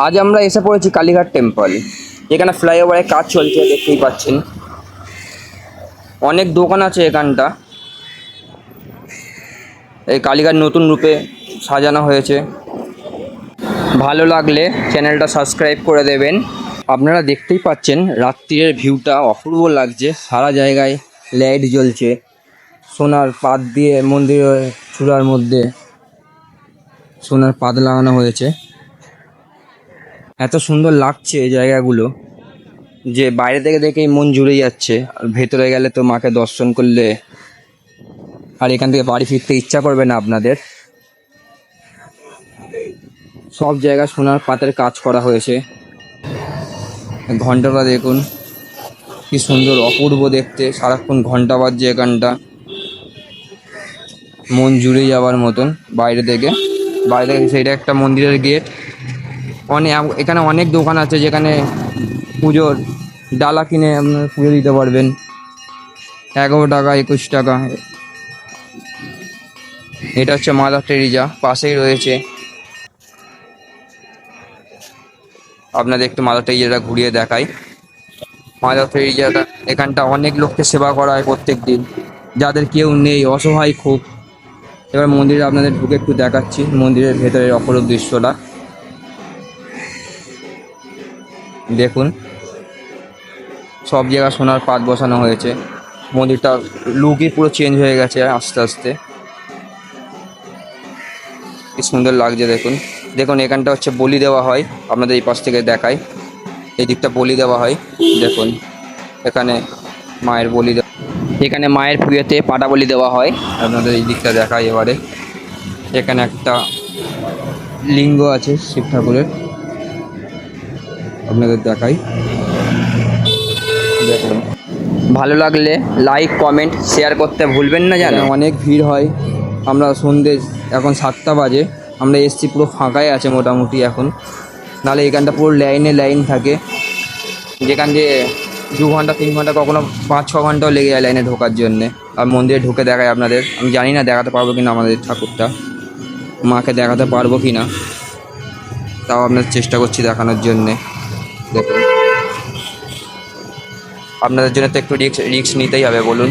আজ আমরা এসে পড়েছি কালীঘাট টেম্পল। এখানে ফ্লাইওভারের কাজ চলছে, দেখতেই পাচ্ছেন। অনেক দোকান আছে এখানটা। এই কালীঘাট নতুন রূপে সাজানো হয়েছে। ভালো লাগলে চ্যানেলটা সাবস্ক্রাইব করে দেবেন। আপনারা দেখতেই পাচ্ছেন রাত্রির ভিউটা অপূর্ব লাগছে। সারা জায়গায় লাইট জ্বলছে। সোনার পাত দিয়ে মন্দিরের চূড়ার মধ্যে সোনার পাত লাগানো হয়েছে। এত সুন্দর লাগছে এই জায়গাগুলো যে বাইরে থেকে দেখেই মন জুড়ে যাচ্ছে। আর ভেতরে গেলে তো মাকে দর্শন করলে আর এখান থেকে বাড়ি ফিরতে ইচ্ছা করবে না আপনাদের। সব জায়গায় সোনার পাতের কাজ করা হয়েছে। ঘন্টাটা দেখুন কি সুন্দর, অপূর্ব দেখতে। সারাক্ষণ ঘন্টা বাজছে এখানটা, মন জুড়ে যাওয়ার মতন। বাইরে থেকে সেইটা একটা মন্দিরের গেট। এখানে অনেক দোকান আছে যেখানে পুজোর ডালা কিনে আপনারা পুজো দিতে পারবেন। 11 টাকা 21 টাকা। এটা হচ্ছে মাদার টেরিজা, পাশেই রয়েছে। আপনাদের একটু মাদার টেরিজাটা ঘুরিয়ে দেখাই। মাদার টেরিজাটা এখানটা অনেক লোককে সেবা করা হয় প্রত্যেক দিন, যাদের কেউ নেই, অসহায় খুব। এবার মন্দিরে আপনাদের ঢুকে একটু দেখাচ্ছি মন্দিরের ভেতরের অপরূপ দৃশ্যটা। দেখুন সব জায়গায় সোনার পাত বসানো হয়েছে। মন্দিরটা লুকই পুরো চেঞ্জ হয়ে গেছে আস্তে আস্তে। কি সুন্দর লাগছে দেখুন। দেখুন এখানটা হচ্ছে বলি দেওয়া হয়। আপনাদের এই পাশ থেকে দেখায়, এই দিকটা বলি দেওয়া হয়। দেখুন এখানে মায়ের বলি এখানে মায়ের পুজোতে পাটা বলি দেওয়া হয়। আপনাদের এই দিকটা দেখায় এবারে। এখানে একটা লিঙ্গ আছে শিব ঠাকুরের, আপনাদের দেখাই। দেখুন ভালো লাগলে লাইক কমেন্ট শেয়ার করতে ভুলবেন না যেন। অনেক ভিড় হয়। আমরা সন্ধ্যে এখন 7টা বাজে, আমরা এসছি পুরো ফাঁকাই আছে মোটামুটি এখন। নাহলে এখানটা পুরো লাইন থাকে, যেখান দিয়ে 2 ঘন্টা 3 ঘন্টা কখনো 5-6 ঘন্টাও লেগে যায় লাইনে ঢোকার জন্যে। আর মন্দিরে ঢুকে দেখায় আপনাদের। আমি জানি না দেখাতে পারবো কিনা আমাদের ঠাকুরটা, মাকে দেখাতে পারবো কি না, তাও আপনাদের চেষ্টা করছি দেখানোর জন্যে। দেখুন আপনাদের জন্য তো একটু রিস্ক নিতেই হবে বলুন।